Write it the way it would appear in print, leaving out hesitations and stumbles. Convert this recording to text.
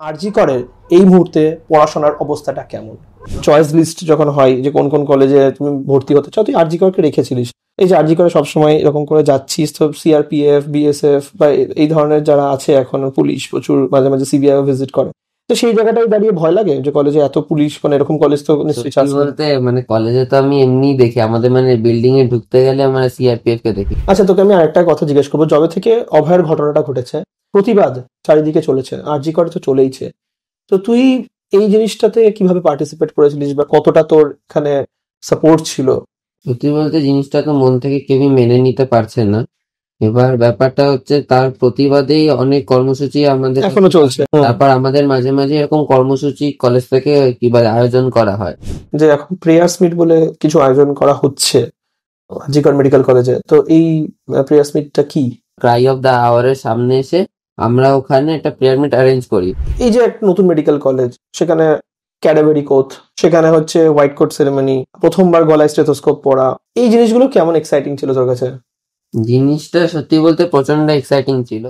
আরজি করের এই মুহূর্তে পড়াশোনার অবস্থাটা কেমন? চয়েস লিস্ট যখন হয় যে কোন কোন কলেজে তুমি ভর্তি হতে চাও, তুই আরজি করকে রেখেছিলিস। এই যে আরজি করে সবসময় এরকম করে যাচ্ছিস, তো সিআরপিএফ, বিএসএফ বা এই ধরনের যারা আছে, এখন পুলিশ প্রচুর মাঝে মাঝে সিবিআই ভিজিট করে, তো সেই জায়গাটায় দাঁড়িয়ে ভয় লাগে যে কলেজে এত পুলিশ, মানে এরকম কলেজ তো নিশ্চয়ই সত্যি আছে। বলতে কলেজে তো আমি এমনি দেখি, আমাদের বিল্ডিং এ ঢুকতে গেলে আমরা সিআরপিএফ কে দেখি। আচ্ছা, তোকে আমি আরেকটা কথা জিজ্ঞেস করবো। যবে থেকে অভয়ের ঘটনাটা ঘটেছে, প্রতিবাদ চারিদিকে চলেছে, আরজি করে তো চলেইছে, তো তুই এই জিনিসটাতে কিভাবে পার্টিসিপেট করেছিলিস বা কতটা তোর এখানে সাপোর্ট ছিল? সত্যি বলতে জিনিসটা তো মন থেকে কেউই মেনে নিতে পারছে না। এবার ব্যাপারটা হচ্ছে, তার প্রতিবাদেই অনেক কর্মসূচি আমাদের এখনো চলছে। তারপর আমাদের মাঝে মাঝে এরকম কর্মসূচি কলেজ থেকে আয়োজন করা হয়। যে এখন প্রেয়ার্স মিট বলে কিছু আয়োজন করা হচ্ছে আজিকর মেডিকেল কলেজে, তো এই প্রেয়ার্স মিটটা কি? ক্রাই অফ দ্য আওয়ারের সামনে এসে আমরা ওখানে একটা প্রেয়ার মিট অ্যারেঞ্জ করি। এই যে একটা নতুন মেডিকেল কলেজ, সেখানে ক্যাডাবেরি কোট, সেখানে হচ্ছে হোয়াইট কোট সেরেমনি, প্রথমবার গলায় স্টেথোস্কোপ পরা, এই জিনিসগুলো কেমন এক্সাইটিং ছিল তোর কাছে? জিনিসটা সত্যি বলতে প্রচন্ড এক্সাইটিং ছিল।